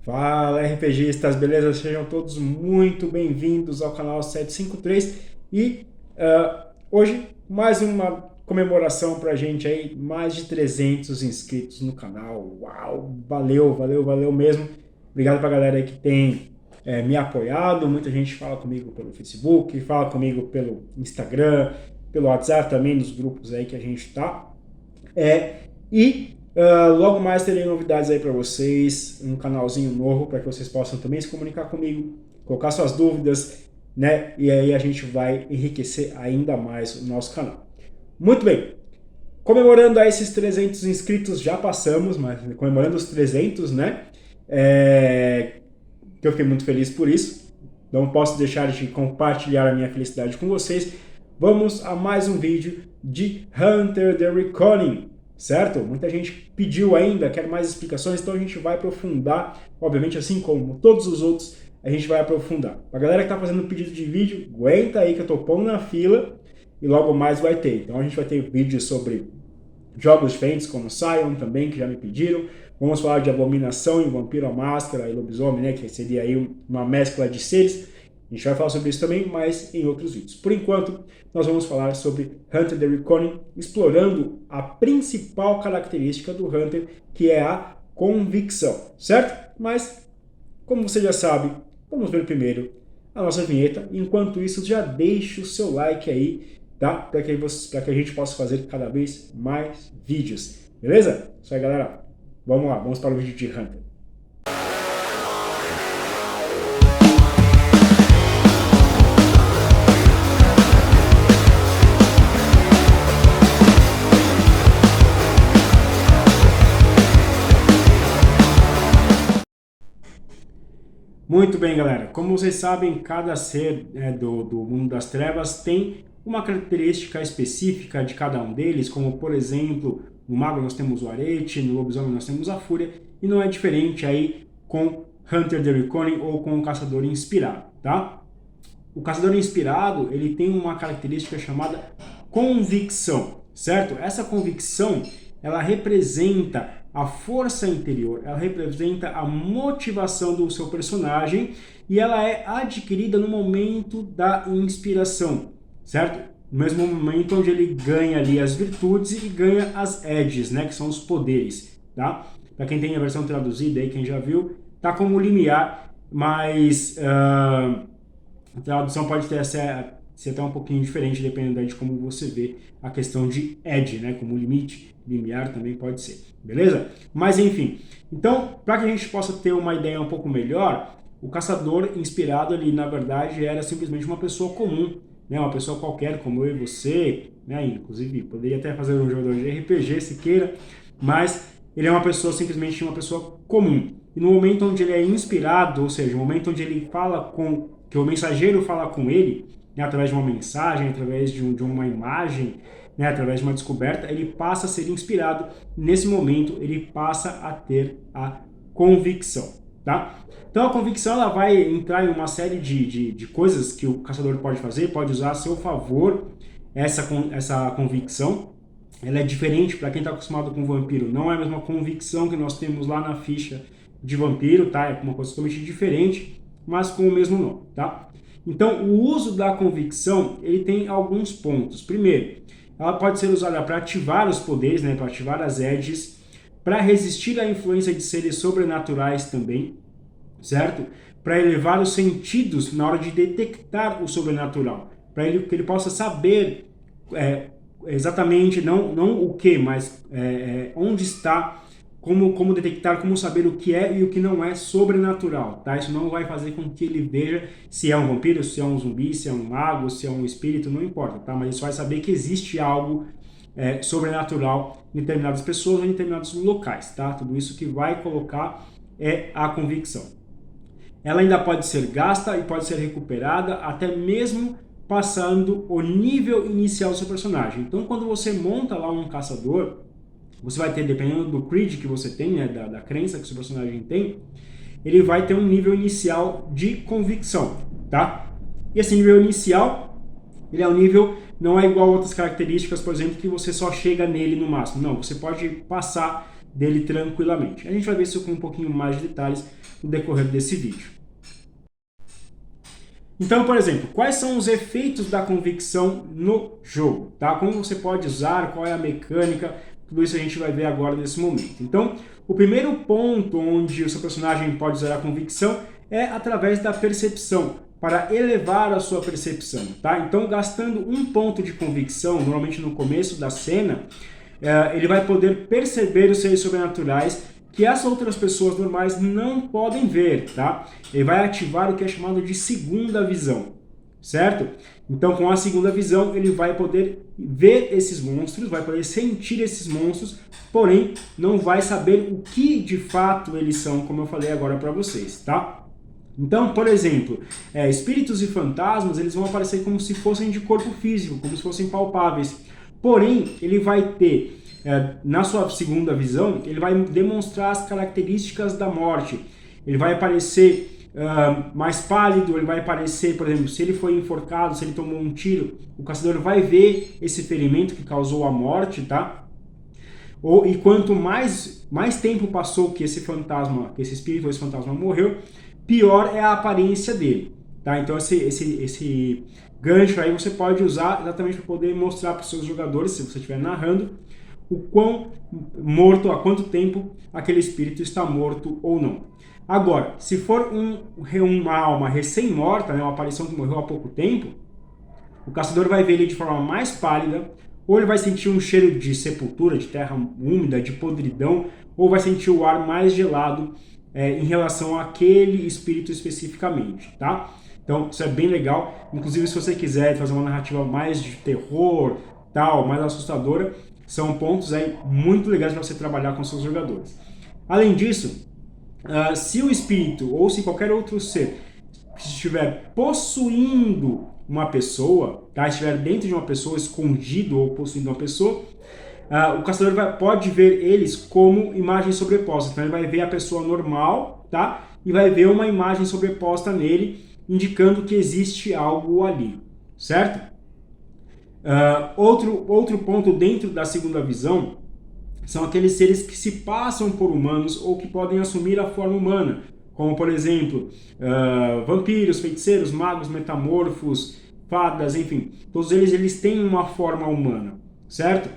Fala RPGistas, beleza? Sejam todos muito bem-vindos ao canal 753 e hoje mais uma comemoração pra gente aí, mais de 300 inscritos no canal. Uau, valeu mesmo. Obrigado pra galera aí que tem me apoiado. Muita gente fala comigo pelo Facebook, fala comigo pelo Instagram, pelo WhatsApp também, nos grupos aí que a gente tá. Logo mais terei novidades aí para vocês, um canalzinho novo para que vocês possam também se comunicar comigo, colocar suas dúvidas, né? E aí a gente vai enriquecer ainda mais o nosso canal. Muito bem, comemorando aí esses 300 inscritos, já passamos, mas comemorando os 300, né? Que eu fiquei muito feliz por isso. Não posso deixar de compartilhar a minha felicidade com vocês. Vamos a mais um vídeo de Hunter the Reckoning, certo? Muita gente pediu ainda, quer mais explicações, então a gente vai aprofundar, obviamente assim como todos os outros, a gente vai aprofundar. A galera que está fazendo pedido de vídeo, aguenta aí que eu tô pondo na fila e logo mais vai ter. Então a gente vai ter vídeos sobre jogos diferentes como Sion também, que já me pediram. Vamos falar de Abominação e Vampiro à Máscara e Lobisomem, né, que seria aí uma mescla de seres. A gente vai falar sobre isso também, mas em outros vídeos. Por enquanto, nós vamos falar sobre Hunter the Reckoning, explorando a principal característica do Hunter, que é a convicção, certo? Mas, como você já sabe, vamos ver primeiro a nossa vinheta. Enquanto isso, já deixe o seu like aí, tá? Para que a gente possa fazer cada vez mais vídeos, beleza? Isso aí, galera. Vamos lá, vamos para o vídeo de Hunter. Muito bem, galera. Como vocês sabem, cada ser do mundo das trevas tem uma característica específica de cada um deles, como, por exemplo, no mago nós temos o arete, no lobisomem nós temos a fúria, e não é diferente aí com Hunter the Reckoning ou com o caçador inspirado, tá? O caçador inspirado, ele tem uma característica chamada convicção, certo? Essa convicção, ela representa a força interior, ela representa a motivação do seu personagem e ela é adquirida no momento da inspiração, certo? No mesmo momento onde ele ganha ali as virtudes e ganha as edges, né, que são os poderes, tá? Para quem tem a versão traduzida aí, quem já viu, tá como limiar, mas a tradução pode ser até um pouquinho diferente, dependendo de como você vê a questão de edge, né, como limite, limiar também pode ser, beleza? Mas enfim, então, para que a gente possa ter uma ideia um pouco melhor, o caçador inspirado ali, na verdade, era simplesmente uma pessoa comum, né, uma pessoa qualquer, como eu e você, né, inclusive poderia até fazer um jogador de RPG se queira, mas ele é uma pessoa, simplesmente uma pessoa comum. E no momento onde ele é inspirado, ou seja, no momento onde ele fala que o mensageiro fala com ele, né, através de uma mensagem, através de uma imagem, né, através de uma descoberta, ele passa a ser inspirado. Nesse momento, ele passa a ter a convicção, tá? Então, a convicção ela vai entrar em uma série de coisas que o caçador pode fazer, pode usar a seu favor essa convicção. Ela é diferente para quem está acostumado com vampiro. Não é a mesma convicção que nós temos lá na ficha de vampiro, tá? É uma coisa totalmente diferente, mas com o mesmo nome, tá? Então, o uso da convicção, ele tem alguns pontos. Primeiro, ela pode ser usada para ativar os poderes, né, para ativar as edges, para resistir à influência de seres sobrenaturais também, certo? Para elevar os sentidos na hora de detectar o sobrenatural, para que ele possa saber exatamente, não o que, mas onde está, como detectar, como saber o que é e o que não é sobrenatural, tá? Isso não vai fazer com que ele veja se é um vampiro, se é um zumbi, se é um mago, se é um espírito, não importa, tá? Mas isso vai saber que existe algo sobrenatural em determinadas pessoas ou em determinados locais, tá? Tudo isso que vai colocar é a convicção. Ela ainda pode ser gasta e pode ser recuperada até mesmo passando o nível inicial do seu personagem. Então, quando você monta lá um caçador, você vai ter, dependendo do creed que você tem, né, da crença que o seu personagem tem, ele vai ter um nível inicial de convicção, tá? E esse nível inicial, ele é um nível, não é igual a outras características, por exemplo, que você só chega nele no máximo. Não, você pode passar dele tranquilamente. A gente vai ver isso com um pouquinho mais de detalhes no decorrer desse vídeo. Então, por exemplo, quais são os efeitos da convicção no jogo? Tá? Como você pode usar, qual é a mecânica, tudo isso a gente vai ver agora nesse momento. Então, o primeiro ponto onde o seu personagem pode usar a convicção é através da percepção, para elevar a sua percepção. Tá? Então, gastando um ponto de convicção, normalmente no começo da cena, ele vai poder perceber os seres sobrenaturais que as outras pessoas normais não podem ver, tá? Ele vai ativar o que é chamado de segunda visão, certo? Então, com a segunda visão, ele vai poder ver esses monstros, vai poder sentir esses monstros, porém, não vai saber o que de fato eles são, como eu falei agora para vocês, tá? Então, por exemplo, espíritos e fantasmas, eles vão aparecer como se fossem de corpo físico, como se fossem palpáveis. Porém, ele vai ter, na sua segunda visão, ele vai demonstrar as características da morte. Ele vai aparecer mais pálido, ele vai aparecer, por exemplo, se ele foi enforcado, se ele tomou um tiro, o caçador vai ver esse ferimento que causou a morte, tá? E quanto mais tempo passou que esse fantasma, que esse espírito ou esse fantasma morreu, pior é a aparência dele, tá? Então esse gancho aí você pode usar exatamente para poder mostrar para os seus jogadores, se você estiver narrando, o quão morto, há quanto tempo aquele espírito está morto ou não. Agora, se for uma alma recém-morta, né, uma aparição que morreu há pouco tempo, o caçador vai ver ele de forma mais pálida, ou ele vai sentir um cheiro de sepultura, de terra úmida, de podridão, ou vai sentir o ar mais gelado em relação àquele espírito especificamente, tá? Então, isso é bem legal. Inclusive, se você quiser fazer uma narrativa mais de terror, tal, mais assustadora, são pontos aí muito legais para você trabalhar com seus jogadores. Além disso, se o espírito ou se qualquer outro ser estiver possuindo uma pessoa, tá? Estiver dentro de uma pessoa, escondido ou possuindo uma pessoa, o caçador pode ver eles como imagens sobrepostas. Então ele vai ver a pessoa normal, tá? E vai ver uma imagem sobreposta nele, indicando que existe algo ali, certo? Outro ponto dentro da segunda visão são aqueles seres que se passam por humanos ou que podem assumir a forma humana, como por exemplo, vampiros, feiticeiros, magos, metamorfos, fadas, enfim, todos eles têm uma forma humana, certo?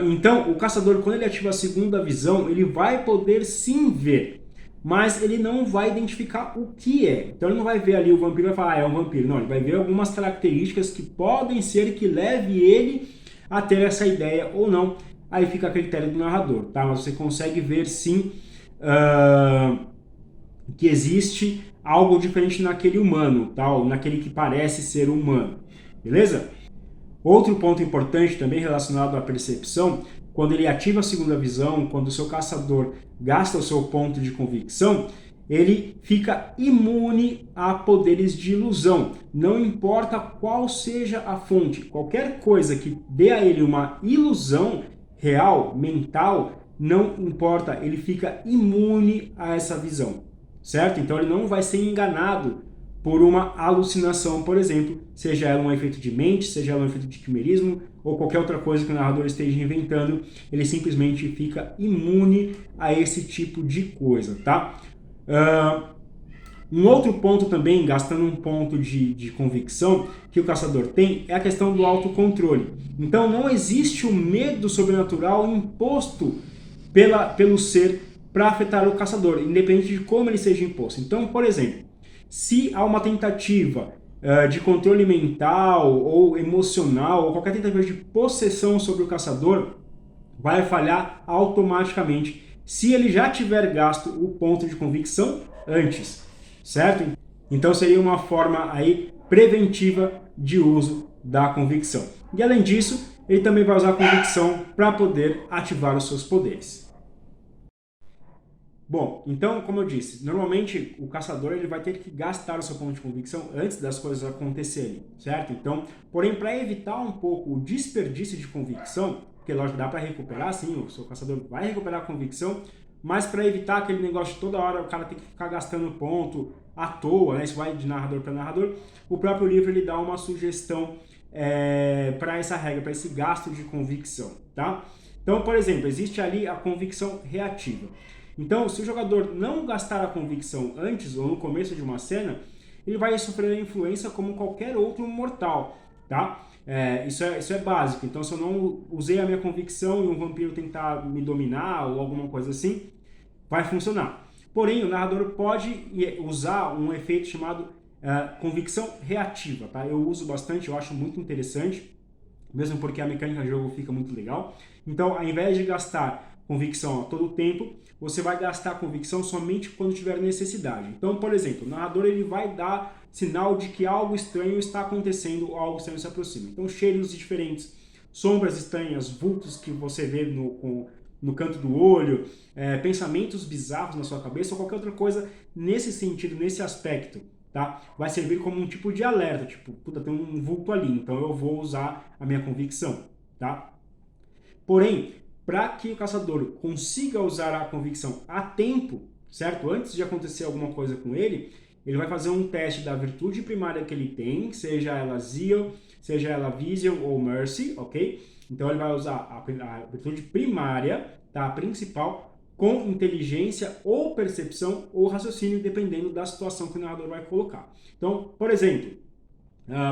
Então, o caçador, quando ele ativa a segunda visão, ele vai poder sim ver, mas ele não vai identificar o que é. Então ele não vai ver ali o vampiro e vai falar, é um vampiro. Não, ele vai ver algumas características que podem ser que leve ele a ter essa ideia ou não. Aí fica a critério do narrador, tá? Mas você consegue ver sim que existe algo diferente naquele humano, tá? Ou naquele que parece ser humano, beleza? Outro ponto importante também relacionado à percepção, quando ele ativa a segunda visão, quando o seu caçador gasta o seu ponto de convicção, ele fica imune a poderes de ilusão. Não importa qual seja a fonte, qualquer coisa que dê a ele uma ilusão real, mental, não importa, ele fica imune a essa visão, certo? Então ele não vai ser enganado por uma alucinação, por exemplo, seja ela um efeito de mente, seja ela um efeito de quimerismo, ou qualquer outra coisa que o narrador esteja inventando, ele simplesmente fica imune a esse tipo de coisa, tá? Um outro ponto também, gastando um ponto de convicção, que o caçador tem, é a questão do autocontrole. Então não existe o medo sobrenatural imposto pelo ser para afetar o caçador, independente de como ele seja imposto. Então, por exemplo, se há uma tentativa de controle mental ou emocional, ou qualquer tentativa de possessão sobre o caçador, vai falhar automaticamente se ele já tiver gasto o ponto de convicção antes, certo? Então seria uma forma aí preventiva de uso da convicção. E além disso, ele também vai usar a convicção para poder ativar os seus poderes. Bom, então, como eu disse, normalmente o caçador ele vai ter que gastar o seu ponto de convicção antes das coisas acontecerem, certo? Então, porém, para evitar um pouco o desperdício de convicção, porque lógico, dá para recuperar, sim, o seu caçador vai recuperar a convicção, mas para evitar aquele negócio de toda hora o cara tem que ficar gastando ponto à toa, né? Isso vai de narrador para narrador, o próprio livro ele dá uma sugestão para essa regra, para esse gasto de convicção, tá? Então, por exemplo, existe ali a convicção reativa. Então, se o jogador não gastar a convicção antes ou no começo de uma cena, ele vai sofrer a influência como qualquer outro mortal, tá? Isso é básico. Então, se eu não usei a minha convicção e um vampiro tentar me dominar ou alguma coisa assim, vai funcionar. Porém, o narrador pode usar um efeito chamado convicção reativa, tá? Eu uso bastante, eu acho muito interessante, mesmo porque a mecânica do jogo fica muito legal. Então, ao invés de gastar convicção a todo tempo, você vai gastar convicção somente quando tiver necessidade. Então, por exemplo, o narrador ele vai dar sinal de que algo estranho está acontecendo ou algo estranho se aproxima. Então, cheiros diferentes, sombras estranhas, vultos que você vê no canto do olho, pensamentos bizarros na sua cabeça ou qualquer outra coisa nesse sentido, nesse aspecto. Tá? Vai servir como um tipo de alerta, tipo, puta, tem um vulto ali, então eu vou usar a minha convicção, tá? Porém, para que o caçador consiga usar a convicção a tempo, certo? Antes de acontecer alguma coisa com ele, ele vai fazer um teste da virtude primária que ele tem, seja ela Zeal, seja ela Vision ou Mercy, ok? Então ele vai usar a virtude primária, tá? A principal, com inteligência ou percepção ou raciocínio, dependendo da situação que o narrador vai colocar. Então, por exemplo,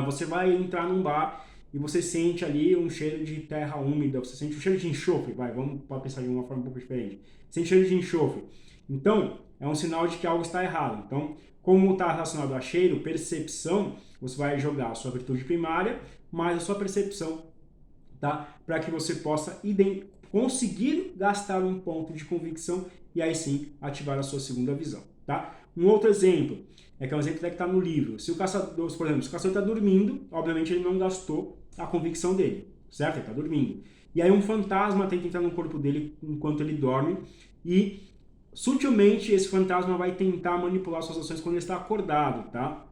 você vai entrar num bar e você sente ali um cheiro de terra úmida, você sente um cheiro de enxofre, vamos pensar de uma forma um pouco diferente. Sente cheiro de enxofre. Então, é um sinal de que algo está errado. Então, como está relacionado a cheiro, percepção, você vai jogar a sua virtude primária mais a sua percepção, tá? Para que você possa conseguir gastar um ponto de convicção e aí sim ativar a sua segunda visão, tá? Um outro exemplo, que é um exemplo que está no livro. Se o caçador, por exemplo, se o caçador está dormindo, obviamente ele não gastou a convicção dele, certo? Ele está dormindo. E aí um fantasma tenta entrar no corpo dele enquanto ele dorme e sutilmente esse fantasma vai tentar manipular suas ações quando ele está acordado, tá?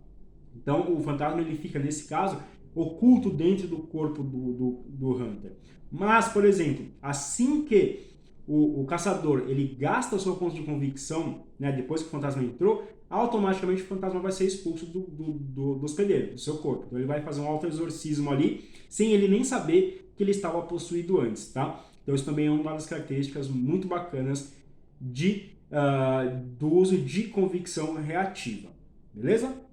Então o fantasma ele fica, nesse caso, oculto dentro do corpo do Hunter. Mas, por exemplo, assim que o caçador ele gasta o seu ponto de convicção, né, depois que o fantasma entrou, automaticamente o fantasma vai ser expulso do hospedeiro, do seu corpo. Então ele vai fazer um auto-exorcismo ali, sem ele nem saber que ele estava possuído antes, tá? Então isso também é uma das características muito bacanas do uso de convicção reativa, beleza?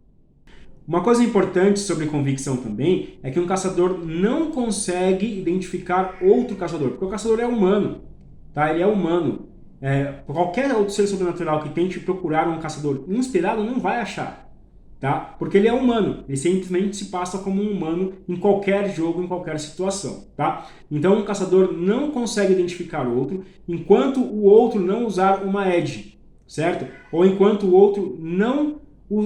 Uma coisa importante sobre convicção também é que um caçador não consegue identificar outro caçador, porque o caçador é humano, tá? Ele é humano. Qualquer outro ser sobrenatural que tente procurar um caçador inspirado não vai achar, tá? Porque ele é humano, ele simplesmente se passa como um humano em qualquer jogo, em qualquer situação, tá? Então um caçador não consegue identificar outro enquanto o outro não usar uma edge, certo? Ou enquanto o outro não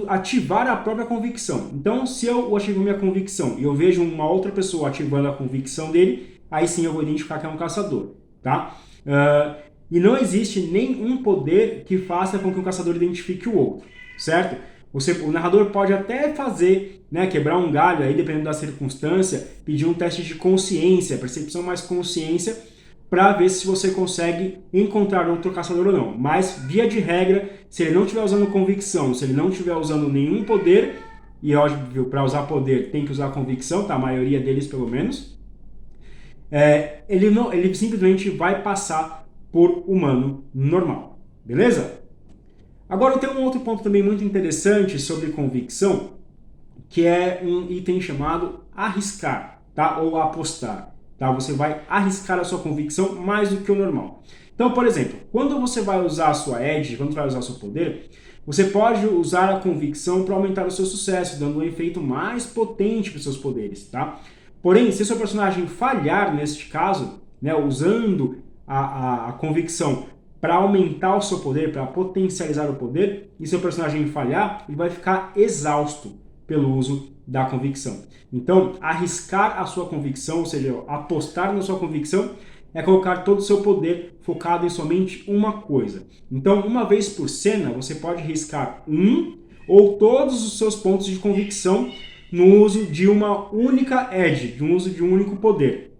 ativar a própria convicção. Então, se eu ativo minha convicção e eu vejo uma outra pessoa ativando a convicção dele, aí sim eu vou identificar que é um caçador, tá? E não existe nenhum poder que faça com que o caçador identifique o outro, certo? O narrador pode até fazer, né, quebrar um galho, aí dependendo da circunstância, pedir um teste de consciência, percepção mais consciência, para ver se você consegue encontrar outro caçador ou não. Mas, via de regra, se ele não estiver usando convicção, se ele não estiver usando nenhum poder, e óbvio, para usar poder tem que usar convicção, tá? A maioria deles pelo menos, ele simplesmente vai passar por humano normal, beleza? Agora tem um outro ponto também muito interessante sobre convicção, que é um item chamado arriscar, tá? Ou apostar. Tá? Você vai arriscar a sua convicção mais do que o normal. Então, por exemplo, quando você vai usar a sua edge, quando você vai usar o seu poder, você pode usar a convicção para aumentar o seu sucesso, dando um efeito mais potente para os seus poderes, tá? Porém, se o seu personagem falhar neste caso, né, usando a convicção para aumentar o seu poder, para potencializar o poder, e seu personagem falhar, ele vai ficar exausto pelo uso da convicção. Então, arriscar a sua convicção, ou seja, apostar na sua convicção, é colocar todo o seu poder focado em somente uma coisa. Então, uma vez por cena, você pode arriscar um ou todos os seus pontos de convicção no uso de uma única edge, no uso de um único poder.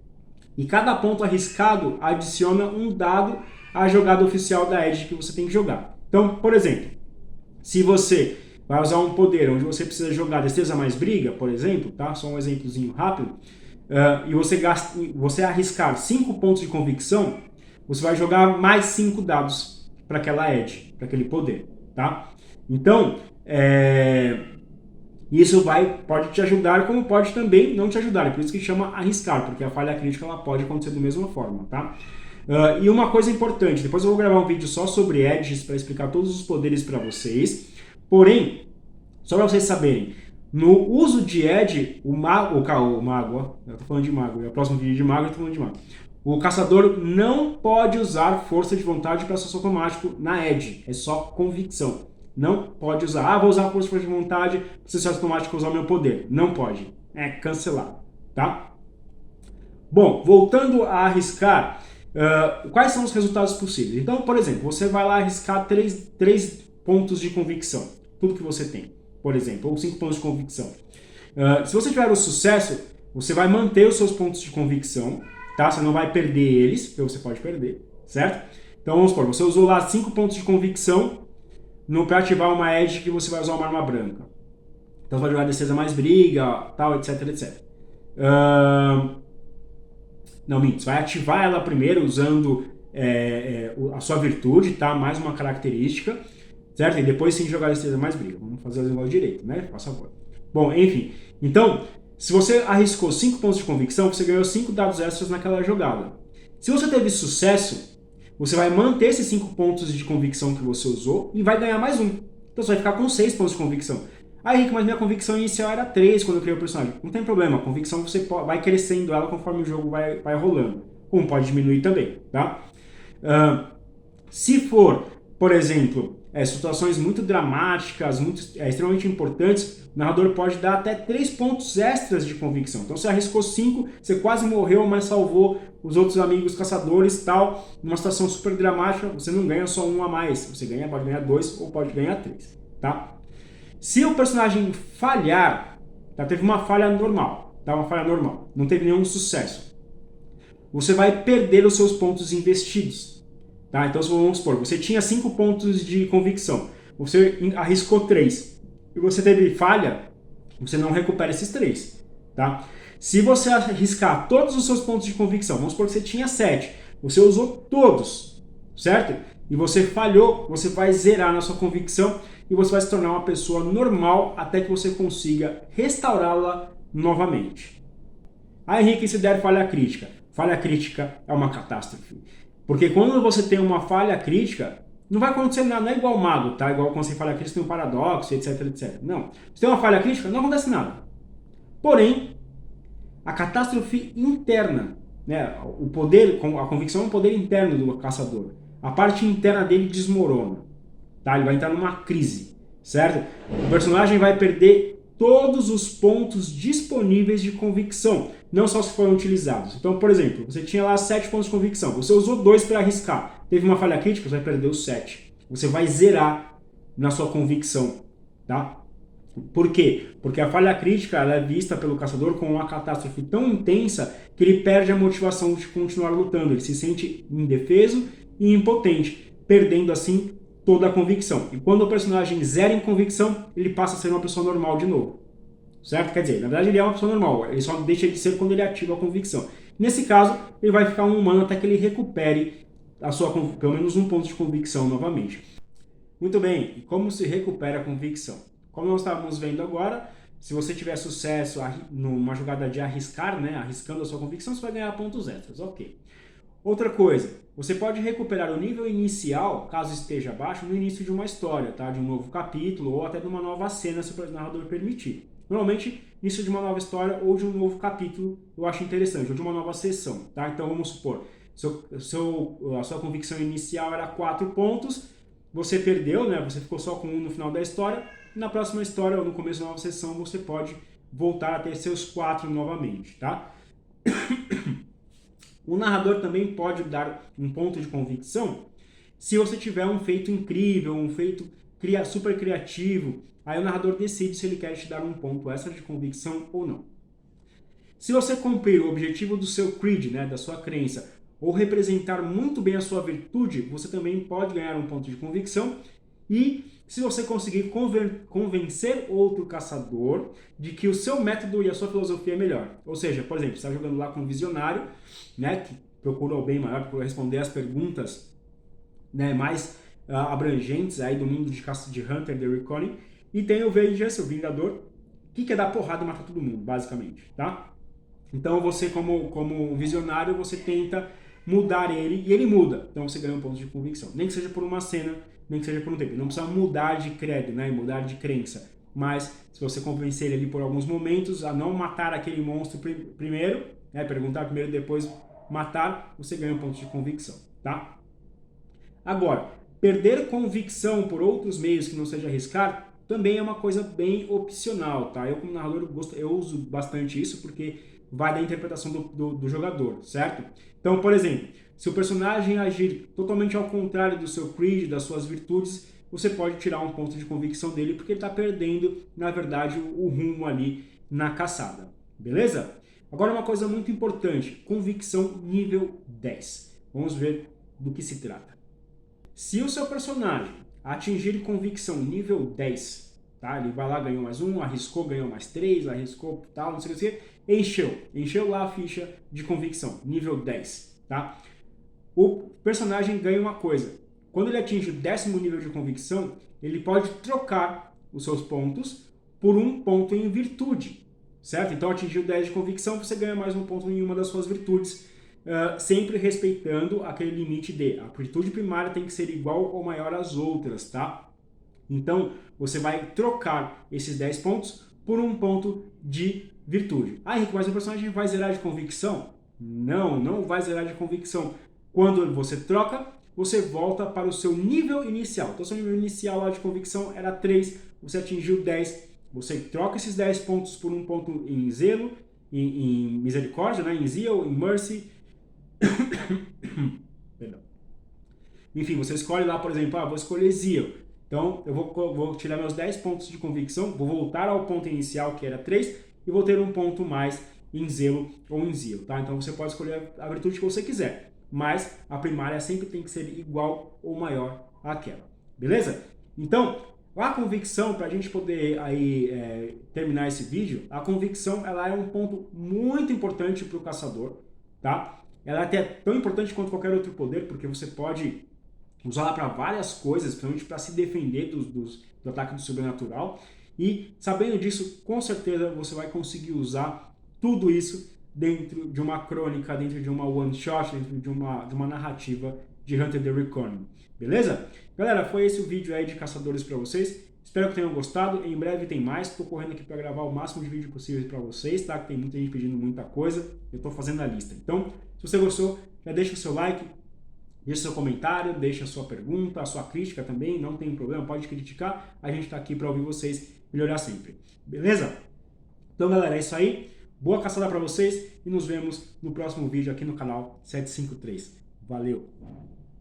E cada ponto arriscado adiciona um dado à jogada oficial da edge que você tem que jogar. Então, por exemplo, se você vai usar um poder onde você precisa jogar destreza mais briga, por exemplo, tá? Só um exemplozinho rápido. e você arriscar 5 pontos de convicção, você vai jogar mais 5 dados para aquela edge, para aquele poder, tá? Então, isso pode te ajudar, como pode também não te ajudar. É por isso que chama arriscar, porque a falha crítica ela pode acontecer da mesma forma, tá? E uma coisa importante, depois eu vou gravar um vídeo só sobre edges para explicar todos os poderes para vocês. Porém, só para vocês saberem, no uso de edge, o mago, ó, eu tô falando de mago, é o próximo vídeo de mago, eu tô falando de mago. O caçador não pode usar força de vontade para acesso automático na edge, é só convicção. Não pode usar, vou usar força de vontade para acesso automático usar o meu poder. Não pode, é cancelado, tá? Bom, voltando a arriscar, quais são os resultados possíveis? Então, por exemplo, você vai lá arriscar 3 pontos de convicção, tudo que você tem, por exemplo, ou 5 pontos de convicção. Se você tiver o sucesso, você vai manter os seus pontos de convicção, tá? Você não vai perder eles, porque você pode perder, certo? Então vamos supor, você usou lá 5 pontos de convicção para ativar uma edge que você vai usar uma arma branca. Então você vai jogar defesa mais briga, tal, etc, etc. Não, minto, você vai ativar ela primeiro usando a sua virtude, tá? Mais uma característica, certo? E depois sim jogar defesa mais briga. Vamos fazer o negócio direito, né? Por favor. Bom, enfim. Então, se você arriscou 5 pontos de convicção, você ganhou 5 dados extras naquela jogada. Se você teve sucesso, você vai manter esses 5 pontos de convicção que você usou e vai ganhar mais um. Então você vai ficar com 6 pontos de convicção. Aí, Rick, mas minha convicção inicial era 3 quando eu criei o personagem. Não tem problema, a convicção você vai crescendo ela conforme o jogo vai rolando. Como pode diminuir também, tá? Se for, por exemplo, situações muito dramáticas, extremamente importantes, o narrador pode dar até 3 pontos extras de convicção. Então você arriscou 5, você quase morreu, mas salvou os outros amigos caçadores, tal, numa situação super dramática, você não ganha só 1 a mais, você pode ganhar 2 ou pode ganhar 3, tá? Se o personagem falhar, tá, teve uma falha normal, tá, uma falha normal, não teve nenhum sucesso, você vai perder os seus pontos investidos. Tá? Então vamos supor, você tinha 5 pontos de convicção, você arriscou 3 e você teve falha, você não recupera esses 3. Tá? Se você arriscar todos os seus pontos de convicção, vamos supor que você tinha 7, você usou todos, certo? E você falhou, você vai zerar na sua convicção e você vai se tornar uma pessoa normal até que você consiga restaurá-la novamente. Ah, Henrique, se der falha crítica. Falha crítica é uma catástrofe. Porque quando você tem uma falha crítica, não vai acontecer nada, não é igual mago, tá? Igual quando você tem falha crítica, tem um paradoxo, etc, etc. Não. Se tem uma falha crítica, não acontece nada. Porém, a catástrofe interna, né? O poder, a convicção é um poder interno do caçador. A parte interna dele desmorona, tá? Ele vai entrar numa crise, certo? O personagem vai perder todos os pontos disponíveis de convicção, não só se foram utilizados. Então, por exemplo, você tinha lá 7 pontos de convicção, você usou 2 para arriscar, teve uma falha crítica, você vai perder os 7. Você vai zerar na sua convicção, tá? Por quê? Porque a falha crítica ela é vista pelo caçador como uma catástrofe tão intensa que ele perde a motivação de continuar lutando, ele se sente indefeso e impotente, perdendo assim toda a convicção. E quando o personagem zera em convicção, ele passa a ser uma pessoa normal de novo. Certo? Quer dizer, na verdade ele é uma pessoa normal, ele só deixa de ser quando ele ativa a convicção. Nesse caso, ele vai ficar um humano até que ele recupere pelo menos um ponto de convicção novamente. Muito bem, e como se recupera a convicção? Como nós estávamos vendo agora, se você tiver sucesso numa jogada de arriscar, né, arriscando a sua convicção, você vai ganhar pontos extras, ok. Outra coisa, você pode recuperar o nível inicial, caso esteja abaixo, no início de uma história, tá? De um novo capítulo ou até de uma nova cena, se o narrador permitir. Normalmente, início de uma nova história ou de um novo capítulo eu acho interessante, ou de uma nova sessão, tá? Então vamos supor, a sua convicção inicial era 4 pontos, você perdeu, né? Você ficou só com 1 no final da história, na próxima história ou no começo da nova sessão você pode voltar a ter seus 4 novamente, tá? O narrador também pode dar um ponto de convicção se você tiver um feito incrível, um feito super criativo. Aí o narrador decide se ele quer te dar um ponto extra de convicção ou não. Se você cumprir o objetivo do seu creed, né, da sua crença, ou representar muito bem a sua virtude, você também pode ganhar um ponto de convicção. E se você conseguir convencer outro caçador de que o seu método e a sua filosofia é melhor. Ou seja, por exemplo, você está jogando lá com um visionário, né, que procura o bem maior, procura responder as perguntas, né, mais abrangentes aí do mundo de caça de Hunter the Reckoning, e tem o Vengeance, o Vingador, que quer dar porrada e matar todo mundo, basicamente, tá? Então você, como visionário, você tenta mudar ele e ele muda. Então você ganha um ponto de convicção. Nem que seja por uma cena, nem que seja por um tempo. Não precisa mudar de credo, né? Mudar de crença. Mas se você convencer ele ali por alguns momentos a não matar aquele monstro primeiro, né? Perguntar primeiro e depois matar, você ganha um ponto de convicção, tá? Agora, perder convicção por outros meios que não seja arriscar também é uma coisa bem opcional, tá? Eu como narrador eu uso bastante isso porque vai da interpretação do jogador, certo? Então, por exemplo, se o personagem agir totalmente ao contrário do seu creed, das suas virtudes, você pode tirar um ponto de convicção dele porque ele está perdendo, na verdade, o rumo ali na caçada, beleza? Agora uma coisa muito importante, convicção nível 10. Vamos ver do que se trata. Se o seu personagem atingir convicção nível 10, tá? Ele vai lá, ganhou mais 1, arriscou, ganhou mais 3, arriscou, tal, não sei o que, encheu lá a ficha de convicção, nível 10, tá? O personagem ganha uma coisa, quando ele atinge o 10º nível de convicção, ele pode trocar os seus pontos por um ponto em virtude, certo? Então atingiu 10 de convicção, você ganha mais um ponto em uma das suas virtudes, sempre respeitando aquele limite de a virtude primária tem que ser igual ou maior às outras, tá? Então, você vai trocar esses 10 pontos por um ponto de virtude. Ah, Henrique, mas o personagem vai zerar de convicção? Não, não vai zerar de convicção. Quando você troca, você volta para o seu nível inicial. Então, seu nível inicial lá de convicção era 3, você atingiu 10, você troca esses 10 pontos por um ponto em zelo, em misericórdia, né? Em zeal, em mercy. Perdão. Enfim, você escolhe lá, por exemplo, vou escolher zeal. Então, eu vou tirar meus 10 pontos de convicção, vou voltar ao ponto inicial, que era 3, e vou ter um ponto mais em zelo ou em zeal, tá? Então, você pode escolher a virtude que você quiser, mas a primária sempre tem que ser igual ou maior àquela, beleza? Então, a convicção, para a gente poder aí, terminar esse vídeo, a convicção ela é um ponto muito importante para o caçador, tá? Ela é até tão importante quanto qualquer outro poder, porque você pode usar ela para várias coisas, principalmente para se defender do ataque do sobrenatural. E sabendo disso, com certeza você vai conseguir usar tudo isso dentro de uma crônica, dentro de uma one-shot, dentro de uma narrativa de Hunter the Reckoning. Beleza? Galera, foi esse o vídeo aí de caçadores para vocês. Espero que tenham gostado. Em breve tem mais. Estou correndo aqui para gravar o máximo de vídeo possível para vocês, tá? Que tem muita gente pedindo muita coisa. Eu estou fazendo a lista. Então, se você gostou, já deixa o seu like, deixa seu comentário, deixa a sua pergunta, a sua crítica também, não tem problema, pode criticar. A gente está aqui para ouvir vocês melhorar sempre. Beleza? Então, galera, é isso aí. Boa caçada para vocês e nos vemos no próximo vídeo aqui no canal 753. Valeu!